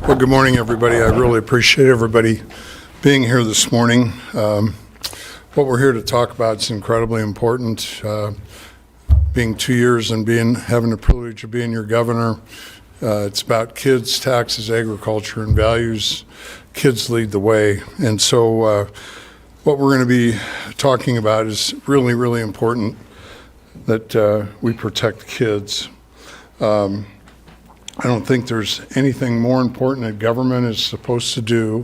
Well, good morning, everybody. I really appreciate everybody being here this morning. What we're here to talk about is incredibly important. Being 2 years and having the privilege of being your governor, it's about kids, taxes, agriculture, and values. Kids lead the way. And so what we're going to be talking about is really, really important that we protect kids. I don't think there's anything more important that government is supposed to do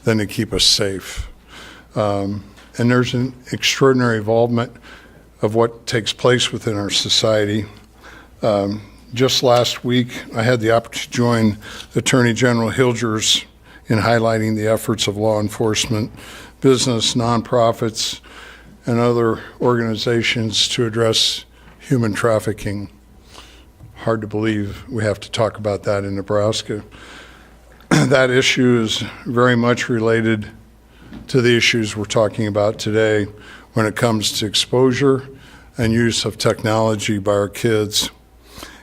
than to keep us safe. And there's an extraordinary involvement of what takes place within our society. Just last week, I had the opportunity to join Attorney General Hilgers in highlighting the efforts of law enforcement, business, nonprofits, and other organizations to address human trafficking. Hard to believe we have to talk about that in Nebraska. That issue is very much related to the issues we're talking about today when it comes to exposure and use of technology by our kids.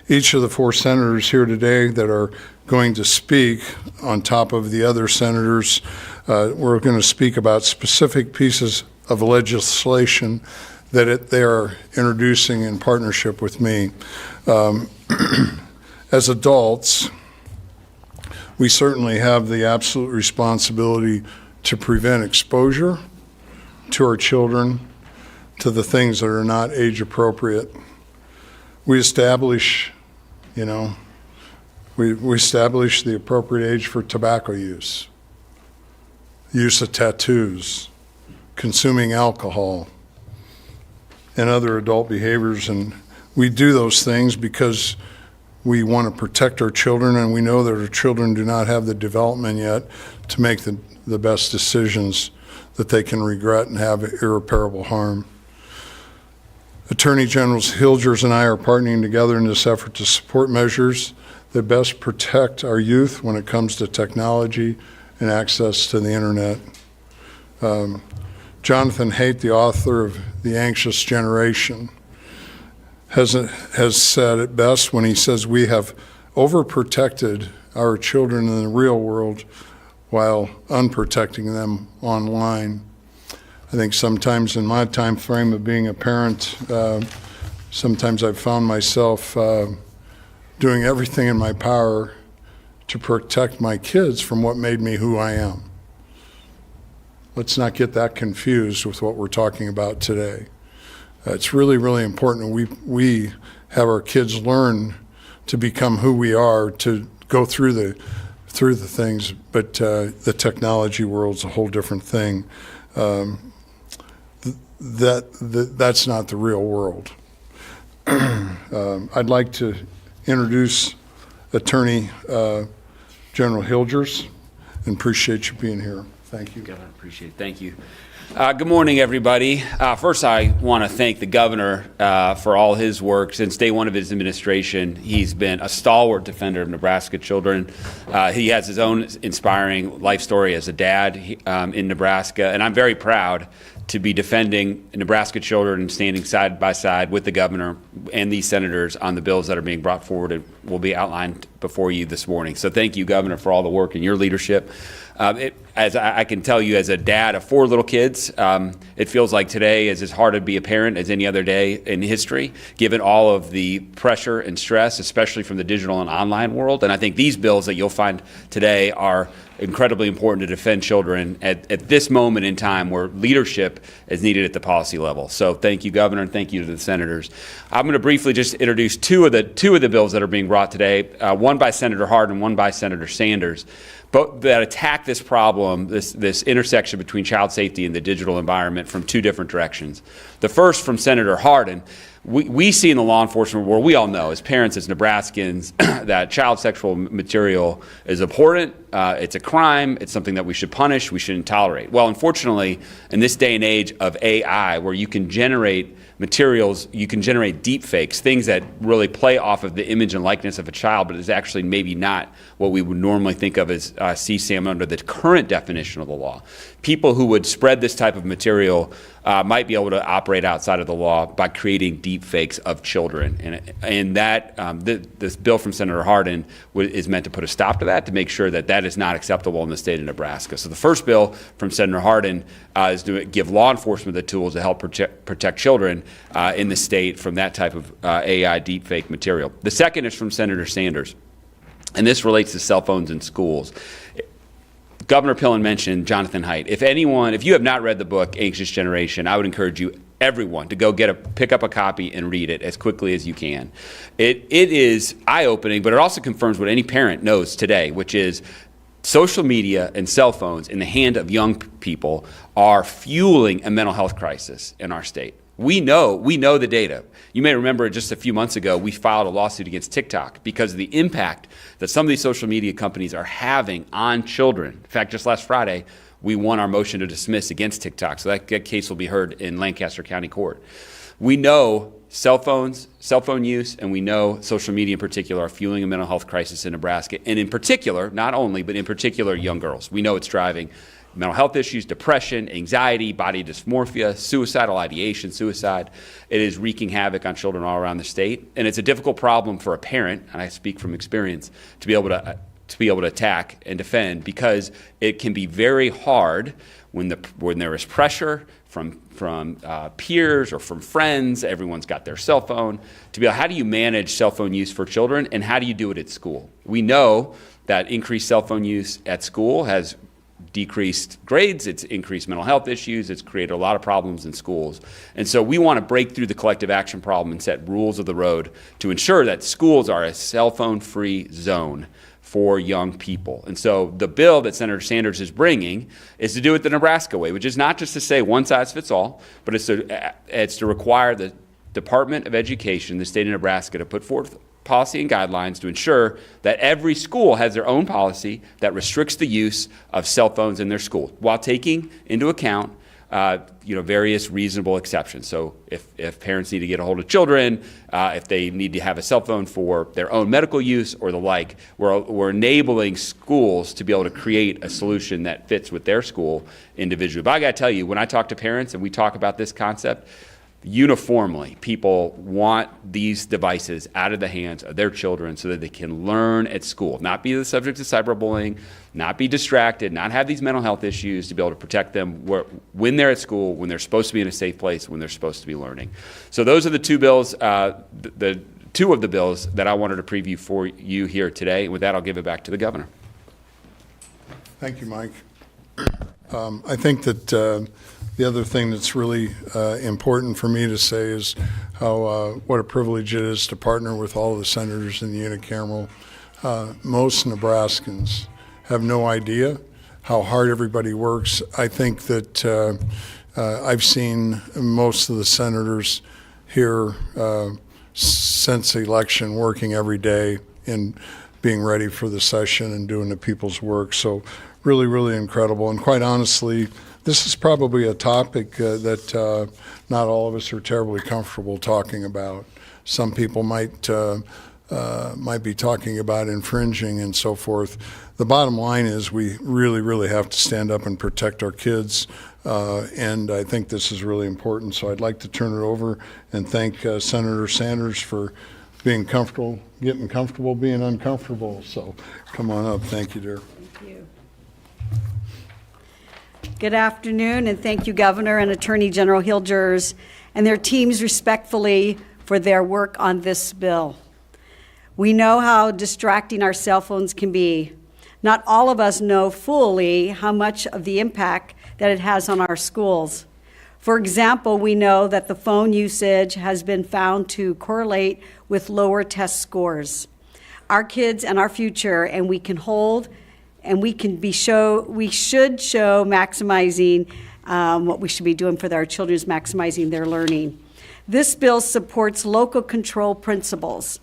Each of the 4 senators here today that are going to speak, on top of the other senators, we're going to speak about specific pieces of legislation that they are introducing in partnership with me. As adults, we certainly have the absolute responsibility to prevent exposure to our children to the things that are not age appropriate. We establish, we establish the appropriate age for tobacco use of tattoos, consuming alcohol, and other adult behaviors. And we do those things because we want to protect our children, and we know that our children do not have the development yet to make the best decisions that they can regret and have irreparable harm. Attorney Generals Hilgers and I are partnering together in this effort to support measures that best protect our youth when it comes to technology and access to the internet. Jonathan Haidt, the author of The Anxious Generation, has said it best when he says we have overprotected our children in the real world while unprotecting them online. I think sometimes in my time frame of being a parent, sometimes I've found myself doing everything in my power to protect my kids from what made me who I am. Let's not get that confused with what we're talking about today. It's really, really important we have our kids learn to become who we are, to go through the things, but the technology world's a whole different thing. That's not the real world. I'd like to introduce Attorney General Hilgers, and appreciate you being here. Thank you. Governor, appreciate it. Thank you. Good morning, everybody. First, I want to thank the governor for all his work. Since day one of his administration, he's been a stalwart defender of Nebraska children. He has his own inspiring life story as a dad in Nebraska, and I'm very proud to be defending Nebraska children and standing side by side with the governor and these senators on the bills that are being brought forward and will be outlined before you this morning. So thank you, Governor, for all the work and your leadership. As I can tell you, as a dad of 4 little kids, it feels like today is as hard to be a parent as any other day in history, given all of the pressure and stress, especially from the digital and online world. And I think these bills that you'll find today are incredibly important to defend children at this moment in time where leadership is needed at the policy level. So thank you, Governor, and thank you to the senators. I'm going to briefly just introduce two of the bills that are being brought today, one by Senator Hart and one by Senator Sanders, both that attack this problem, this intersection between child safety and the digital environment from 2 different directions. The first from Senator Hardin. We see in the law enforcement world, we all know as parents, as Nebraskans, that child sexual material is abhorrent, it's a crime, it's something that we should punish, we shouldn't tolerate. Well, unfortunately, in this day and age of AI, where you can generate materials, you can generate deep fakes, things that really play off of the image and likeness of a child, but is actually maybe not what we would normally think of as CSAM under the current definition of the law. People who would spread this type of material might be able to operate outside of the law by creating deep fakes of children. And that this bill from Senator Hardin is meant to put a stop to that, to make sure that that is not acceptable in the state of Nebraska. So the first bill from Senator Hardin is to give law enforcement the tools to help protect children in the state from that type of AI deepfake material. The second is from Senator Sanders, and this relates to cell phones in schools. Governor Pillen mentioned Jonathan Haidt. If you have not read the book Anxious Generation, I would encourage everyone to go pick up a copy and read it as quickly as you can. It is eye-opening, but it also confirms what any parent knows today, which is social media and cell phones in the hand of young people are fueling a mental health crisis in our state. We know the data. You may remember just a few months ago, we filed a lawsuit against TikTok because of the impact that some of these social media companies are having on children. In fact, just last Friday, we won our motion to dismiss against TikTok, so that case will be heard in Lancaster County Court. We know cell phone use, and we know social media in particular are fueling a mental health crisis in Nebraska, and in particular, not only, but in particular, young girls. We know it's driving mental health issues, depression, anxiety, body dysmorphia, suicidal ideation, suicide. It is wreaking havoc on children all around the state, and it's a difficult problem for a parent, and I speak from experience, to be able to attack and defend, because it can be very hard when there is pressure from peers or from friends. Everyone's got their cell phone. How do you manage cell phone use for children, and how do you do it at school? We know that increased cell phone use at school has decreased grades, it's increased mental health issues, it's created a lot of problems in schools. And so we want to break through the collective action problem and set rules of the road to ensure that schools are a cell phone-free zone for young people. And so the bill that Senator Sanders is bringing is to do it the Nebraska way, which is not just to say one size fits all, but it's to require the Department of Education, the state of Nebraska, to put forth policy and guidelines to ensure that every school has their own policy that restricts the use of cell phones in their school, while taking into account various reasonable exceptions. So if parents need to get a hold of children, if they need to have a cell phone for their own medical use or the like, we're enabling schools to be able to create a solution that fits with their school individually. But I got to tell you, when I talk to parents and we talk about this concept, uniformly, people want these devices out of the hands of their children so that they can learn at school, not be the subject of cyberbullying, not be distracted, not have these mental health issues, to be able to protect them when they're at school, when they're supposed to be in a safe place, when they're supposed to be learning. So those are the two bills, the two of the bills that I wanted to preview for you here today. And with that, I'll give it back to the governor. Thank you, Mike. I think that the other thing that's really important for me to say is what a privilege it is to partner with all of the senators in the unicameral. Most Nebraskans have no idea how hard everybody works. I think that I've seen most of the senators here since the election working every day and being ready for the session and doing the people's work. So really, really incredible. And quite honestly, this is probably a topic that not all of us are terribly comfortable talking about. Some people might be talking about infringing and so forth. The bottom line is we really, really have to stand up and protect our kids, and I think this is really important. So I'd like to turn it over and thank Senator Sanders for being comfortable, getting comfortable being uncomfortable. So come on up. Thank you, dear. Thank you. Good afternoon, and thank you, Governor and Attorney General Hilgers and their teams respectfully for their work on this bill. We know how distracting our cell phones can be. Not all of us know fully how much of the impact that it has on our schools. For example, we know that the phone usage has been found to correlate with lower test scores. Our kids and our future, and we can hold and we should show maximizing what we should be doing for our children is maximizing their learning. This bill supports local control principles.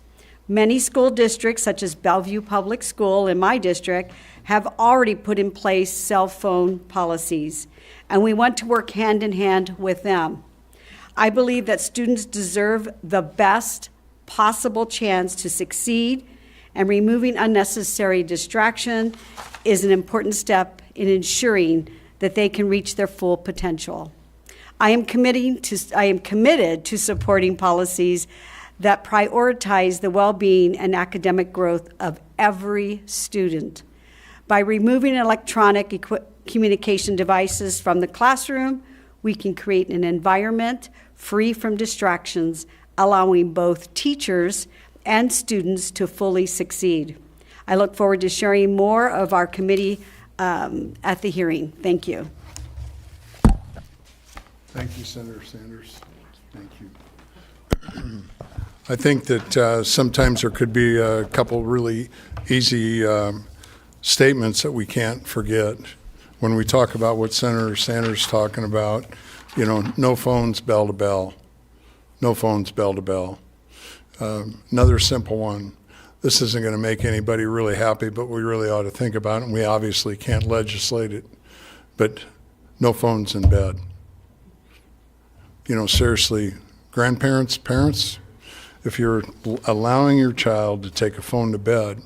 Many school districts, such as Bellevue Public School in my district, have already put in place cell phone policies, and we want to work hand in hand with them. I believe that students deserve the best possible chance to succeed, and removing unnecessary distraction is an important step in ensuring that they can reach their full potential. I am committed to supporting policies that prioritize the well-being and academic growth of every student. By removing electronic communication devices from the classroom, we can create an environment free from distractions, allowing both teachers and students to fully succeed. I look forward to sharing more of our committee at the hearing. Thank you. Thank you, Senator Sanders. Thank you. I think that sometimes there could be a couple really easy statements that we can't forget. When we talk about what Senator Sanders is talking about, you know, no phones bell to bell. No phones bell to bell. Another simple one. This isn't going to make anybody really happy, but we really ought to think about it, and we obviously can't legislate it. But no phones in bed. You know, seriously, grandparents, parents, if you're allowing your child to take a phone to bed,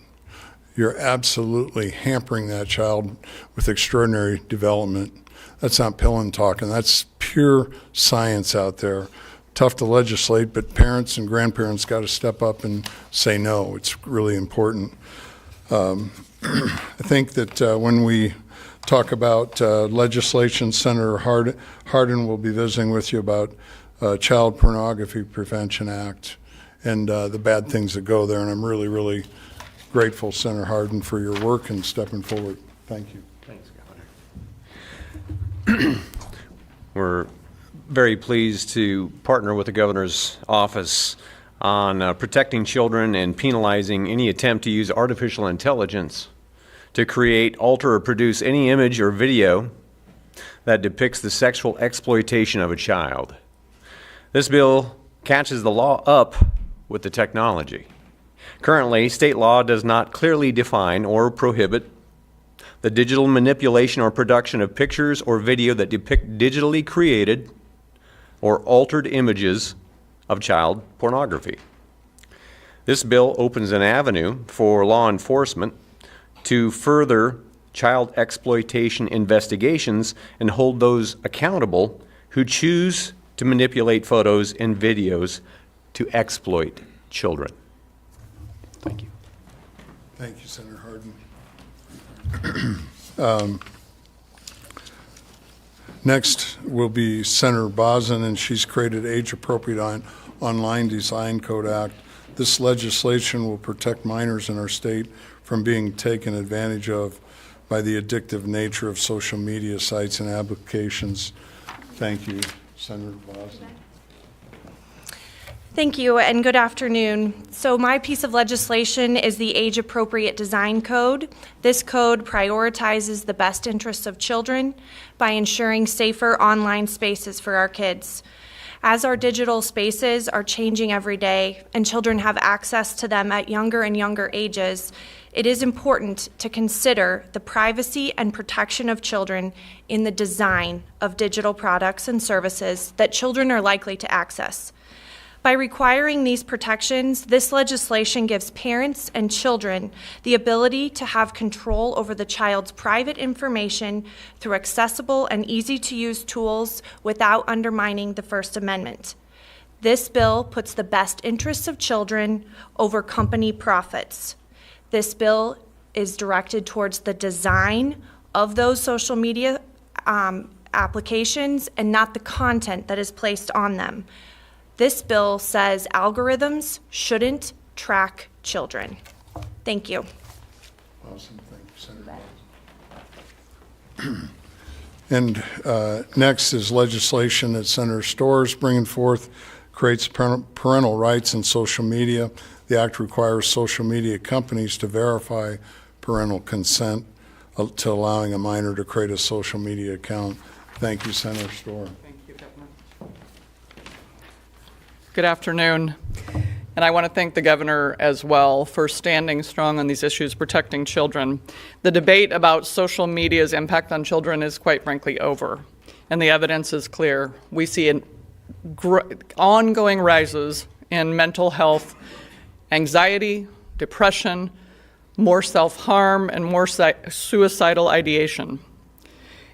you're absolutely hampering that child with extraordinary development. That's not Pillen talking. That's pure science out there. Tough to legislate, but parents and grandparents got to step up and say no. It's really important. I think that when we talk about legislation, Senator Hardin will be visiting with you about Child Pornography Prevention Act and the bad things that go there. And I'm really, really grateful, Senator Hardin, for your work and stepping forward. Thank you. Thanks, Governor. We're very pleased to partner with the Governor's office on protecting children and penalizing any attempt to use artificial intelligence to create, alter, or produce any image or video that depicts the sexual exploitation of a child. This bill catches the law up with the technology. Currently, state law does not clearly define or prohibit the digital manipulation or production of pictures or video that depict digitally created or altered images of child pornography. This bill opens an avenue for law enforcement to further child exploitation investigations and hold those accountable who choose to manipulate photos and videos to exploit children. Thank you. Thank you, Senator Hardin. Next will be Senator Bosin, and she's created Age-Appropriate Online Design Code Act. This legislation will protect minors in our state from being taken advantage of by the addictive nature of social media sites and applications. Thank you, Senator Bosin. Thank you, and good afternoon. So my piece of legislation is the Age-Appropriate Design Code. This code prioritizes the best interests of children by ensuring safer online spaces for our kids. As our digital spaces are changing every day and children have access to them at younger and younger ages, it is important to consider the privacy and protection of children in the design of digital products and services that children are likely to access. By requiring these protections, this legislation gives parents and children the ability to have control over the child's private information through accessible and easy-to-use tools without undermining the First Amendment. This bill puts the best interests of children over company profits. This bill is directed towards the design of those social media applications and not the content that is placed on them. This bill says algorithms shouldn't track children. Thank you. Awesome. Thank you, Senator Bosin. And next is legislation that Senator Storr is bringing forth, creates parental rights in social media. The act requires social media companies to verify parental consent to allowing a minor to create a social media account. Thank you, Senator Storr. Good afternoon, and I want to thank the Governor as well for standing strong on these issues protecting children. The debate about social media's impact on children is quite frankly over, and the evidence is clear. We see ongoing rises in mental health, anxiety, depression, more self-harm, and more suicidal ideation.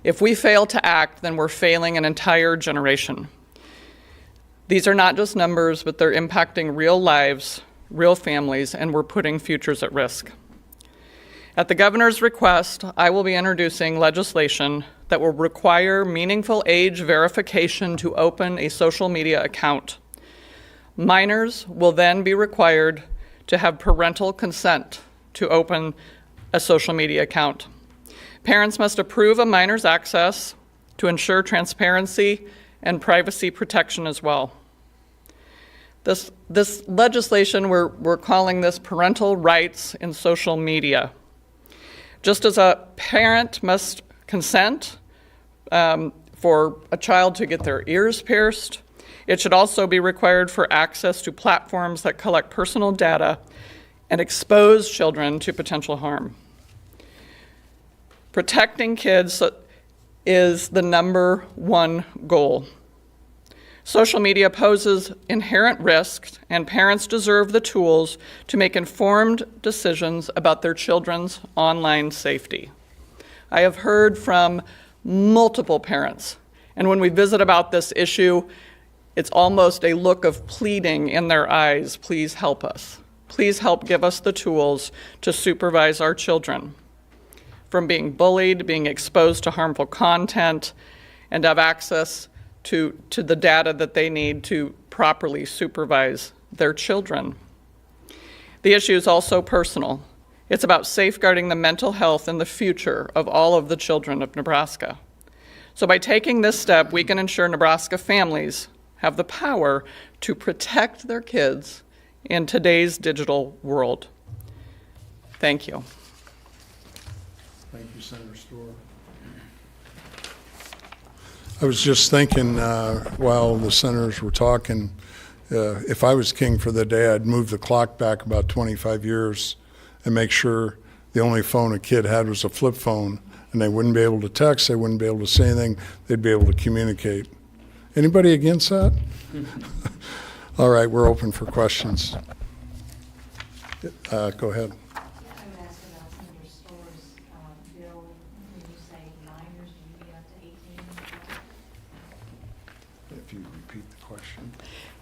If we fail to act, then we're failing an entire generation. These are not just numbers, but they're impacting real lives, real families, and we're putting futures at risk. At the governor's request, I will be introducing legislation that will require meaningful age verification to open a social media account. Minors will then be required to have parental consent to open a social media account. Parents must approve a minor's access to ensure transparency and privacy protection as well. This legislation, we're calling this parental rights in social media. Just as a parent must consent for a child to get their ears pierced, it should also be required for access to platforms that collect personal data and expose children to potential harm. Protecting kids is the number one goal. Social media poses inherent risks, and parents deserve the tools to make informed decisions about their children's online safety. I have heard from multiple parents, and when we visit about this issue, it's almost a look of pleading in their eyes. Please help us. Please help give us the tools to supervise our children from being bullied, being exposed to harmful content, and have access to the data that they need to properly supervise their children. The issue is also personal. It's about safeguarding the mental health and the future of all of the children of Nebraska. So by taking this step, we can ensure Nebraska families have the power to protect their kids in today's digital world. Thank you. Thank you, Senator Storer. I was just thinking while the senators were talking, if I was king for the day, I'd move the clock back about 25 years and make sure the only phone a kid had was a flip phone, and they wouldn't be able to text, they wouldn't be able to say anything, they'd be able to communicate. Anybody against that? All right, we're open for questions. Go ahead. I would ask about Senator Store's bill. When you say minors, do you mean up to 18? If you repeat the question.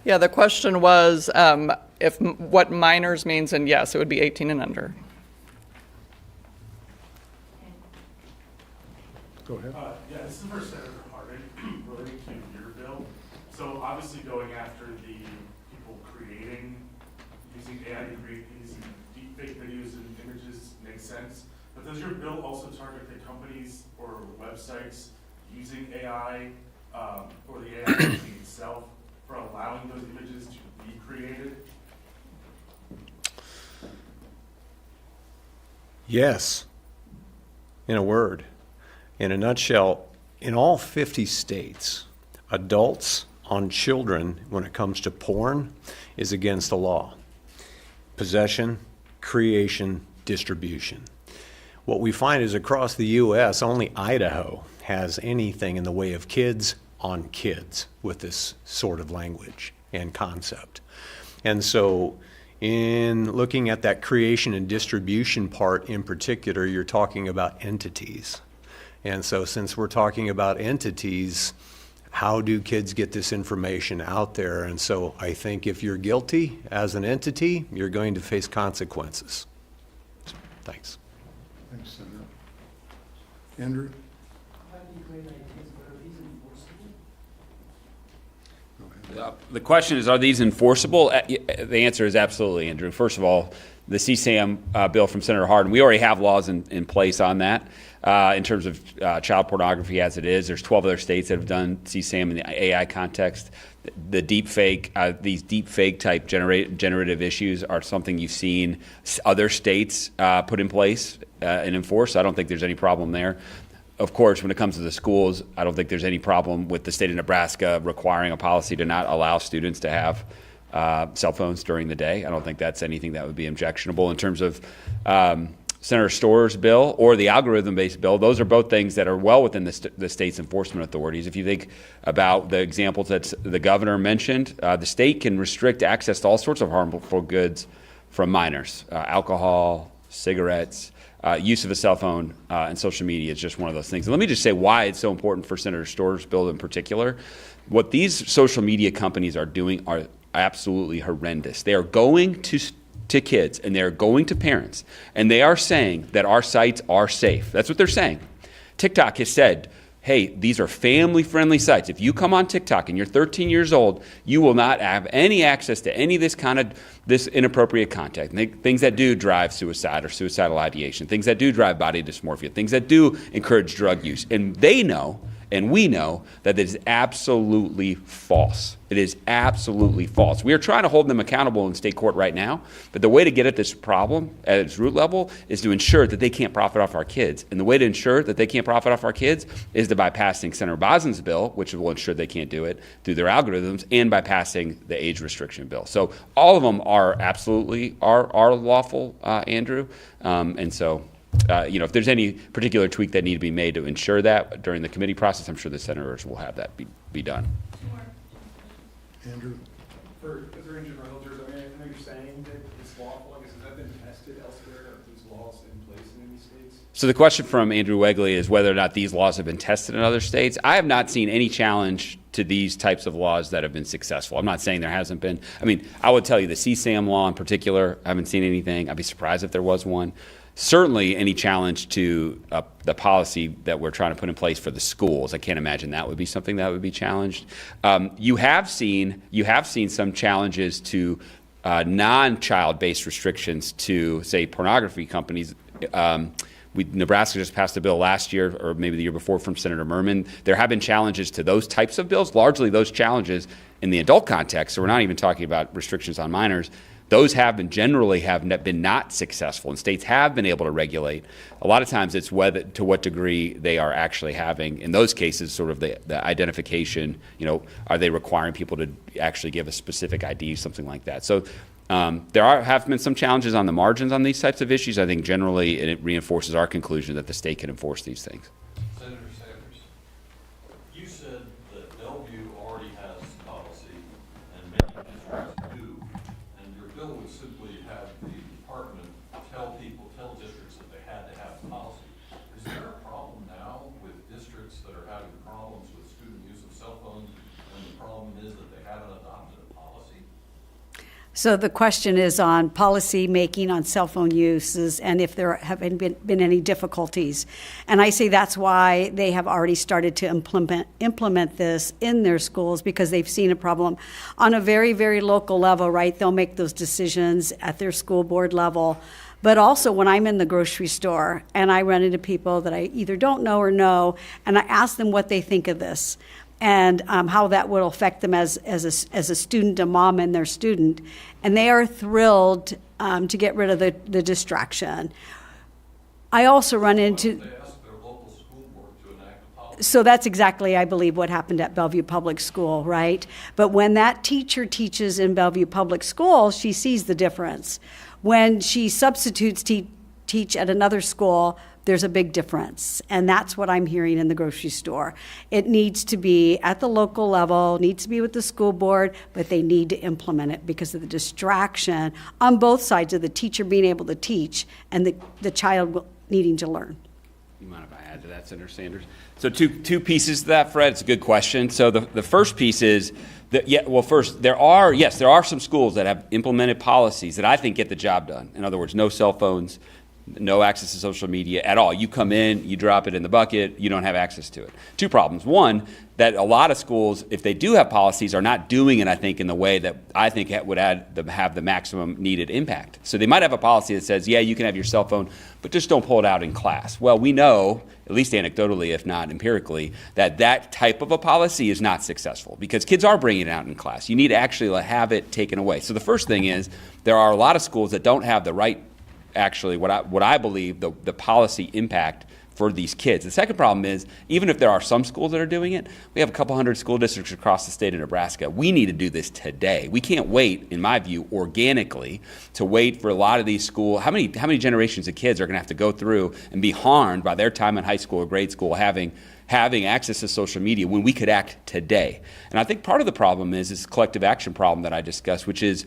Yeah, the question was what minors means, and yes, it would be 18 and under. Go ahead. Yeah, this is for Senator Hardin relating to your bill. So obviously going after the people creating, using AI to create these deepfake videos and images makes sense. But does your bill also target the companies or websites using AI or the AI company itself for allowing those images to be created? Yes. In a word. In a nutshell, in all 50 states, adults on children when it comes to porn is against the law. Possession, creation, distribution. What we find is across the U.S., only Idaho has anything in the way of kids on kids with this sort of language and concept. And so in looking at that creation and distribution part in particular, you're talking about entities. And so since we're talking about entities, how do kids get this information out there? And so I think if you're guilty as an entity, you're going to face consequences. Thanks. Thanks, Senator. Andrew? The question is, are these enforceable? The answer is absolutely, Andrew. First of all, the CSAM bill from Senator Hardin, we already have laws in place on that in terms of child pornography as it is. There's 12 other states that have done CSAM in the AI context. The these deep fake type generative issues are something you've seen other states put in place and enforce. I don't think there's any problem there. Of course, when it comes to the schools, I don't think there's any problem with the state of Nebraska requiring a policy to not allow students to have cell phones during the day. I don't think that's anything that would be objectionable in terms of Senator Stoer's bill or the algorithm-based bill, those are both things that are well within the state's enforcement authorities. If you think about the examples that the governor mentioned, the state can restrict access to all sorts of harmful goods from minors. Alcohol, cigarettes, use of a cell phone, and social media is just one of those things. And let me just say why it's so important for Senator Stoer's bill in particular. What these social media companies are doing are absolutely horrendous. They are going to kids and they're going to parents and they are saying that our sites are safe. That's what they're saying. TikTok has said, hey, these are family-friendly sites. If you come on TikTok and you're 13 years old, you will not have any access to any of this inappropriate content. Things that do drive suicide or suicidal ideation, things that do drive body dysmorphia, things that do encourage drug use. And they know, and we know, that it is absolutely false. It is absolutely false. We are trying to hold them accountable in state court right now, but the way to get at this problem at its root level is to ensure that they can't profit off our kids. And the way to ensure that they can't profit off our kids is by passing Senator Bosden's bill, which will ensure they can't do it through their algorithms, and by passing the age restriction bill. So all of them are absolutely are lawful, Andrew. And so if there's any particular tweak that need to be made to ensure that during the committee process, I'm sure the senators will have that be done. Andrew? For Attorney General Hilgers, I know you're saying that it's lawful. I guess, has that been tested elsewhere? Are these laws in place in any states? So the question from Andrew Wegley is whether or not these laws have been tested in other states. I have not seen any challenge to these types of laws that have been successful. I'm not saying there hasn't been. I mean, I would tell you the CSAM law in particular, I haven't seen anything. I'd be surprised if there was one. Certainly any challenge to the policy that we're trying to put in place for the schools, I can't imagine that would be something that would be challenged. You have seen some challenges to non-child-based restrictions to, say, pornography companies. Nebraska just passed a bill last year, or maybe the year before, from Senator Merman. There have been challenges to those types of bills, largely those challenges in the adult context, so we're not even talking about restrictions on minors. Those have been not successful, and states have been able to regulate. A lot of times it's to what degree they are actually having, in those cases, sort of the identification, are they requiring people to actually give a specific ID, something like that. So there have been some challenges on the margins on these types of issues. I think generally it reinforces our conclusion that the state can enforce these things. Senator Sanders, you said that Bellevue already has policy and many districts do, and your bill would simply have the department tell districts that they had to have policy. Is there a problem now with districts that are having problems with student use of cell phones, and the problem is that they haven't adopted a policy? So the question is on policy making on cell phone uses and if there have been any difficulties. And I say that's why they have already started to implement this in their schools, because they've seen a problem on a very, very local level, right? They'll make those decisions at their school board level. But also when I'm in the grocery store and I run into people that I either don't know or know, and I ask them what they think of this and how that will affect them as a student, a mom and their student. And they are thrilled to get rid of the distraction. I also run into... They ask their local school board to enact a policy. So that's exactly, I believe, what happened at Bellevue Public School, right? But when that teacher teaches in Bellevue Public School, she sees the difference. When she substitutes teach at another school, there's a big difference. And that's what I'm hearing in the grocery store. It needs to be at the local level, needs to be with the school board, but they need to implement it because of the distraction on both sides of the teacher being able to teach and the child needing to learn. You mind if I add to that, Senator Sanders? So two pieces to that, Fred. It's a good question. So the first piece is that, first, there are some schools that have implemented policies that I think get the job done. In other words, no cell phones, no access to social media at all. You come in, you drop it in the bucket, you don't have access to it. Two problems. One, that a lot of schools, if they do have policies, are not doing it, I think, in the way that I think would have the maximum needed impact. So they might have a policy that says, yeah, you can have your cell phone, but just don't pull it out in class. Well, we know, at least anecdotally, if not empirically, that type of a policy is not successful because kids are bringing it out in class. You need to actually have it taken away. So the first thing is there are a lot of schools that don't have the right, actually, what I believe the policy impact for these kids. The second problem is, even if there are some schools that are doing it, we have a couple hundred school districts across the state of Nebraska. We need to do this today. We can't wait, in my view, organically, to wait for a lot of these schools. How many generations of kids are going to have to go through and be harmed by their time in high school or grade school having access to social media when we could act today? And I think part of the problem is this collective action problem that I discussed, which is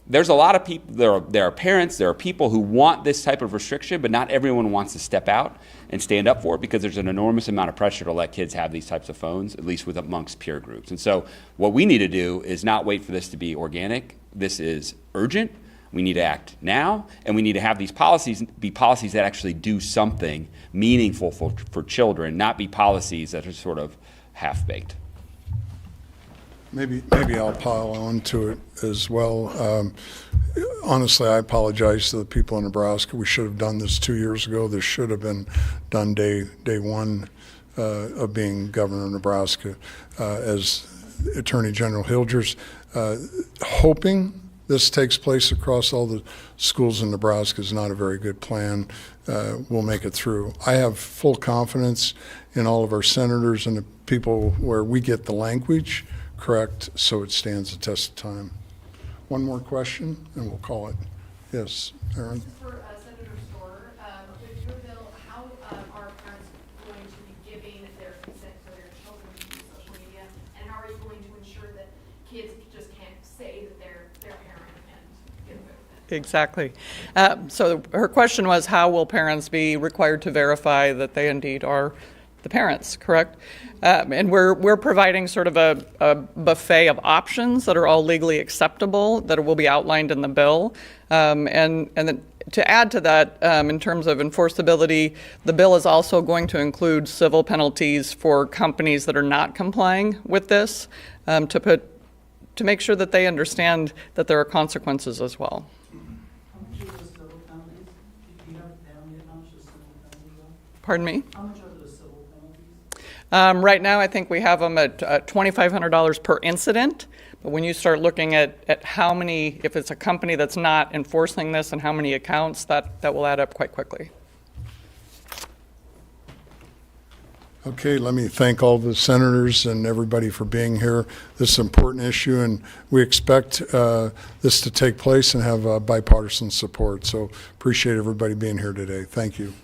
there's a lot of people, there are parents, there are people who want this type of restriction, but not everyone wants to step out and stand up for it because there's an enormous amount of pressure to let kids have these types of phones, at least with amongst peer groups. And so what we need to do is not wait for this to be organic. This is urgent. We need to act now, and we need to have these policies be policies that actually do something meaningful for children, not be policies that are sort of half-baked. Maybe I'll pile on to it as well. Honestly, I apologize to the people in Nebraska. We should have done this 2 years ago. This should have been done day one of being governor of Nebraska. As Attorney General Hilgers, hoping this takes place across all the schools in Nebraska is not a very good plan. We'll make it through. I have full confidence in all of our senators and the people where we get the language correct so it stands the test of time. One more question and we'll call it. Yes, Aaron? For Senator Storer, with your bill, how are parents going to be giving their consent for their children to use social media? And how are you going to ensure that kids just can't say that they're their parent and get away with it? Exactly. So her question was, how will parents be required to verify that they indeed are the parents, correct? And we're providing sort of a buffet of options that are all legally acceptable that will be outlined in the bill. And then to add to that, in terms of enforceability, the bill is also going to include civil penalties for companies that are not complying with this, to make sure that they understand that there are consequences as well. How much are the civil penalties? Do you have how much the civil penalties are? Pardon me? How much are the civil penalties? Right now, I think we have them at $2,500 per incident. But when you start looking at how many, if it's a company that's not enforcing this and how many accounts, that will add up quite quickly. Okay, let me thank all the senators and everybody for being here. This is an important issue, and we expect this to take place and have bipartisan support. So appreciate everybody being here today. Thank you.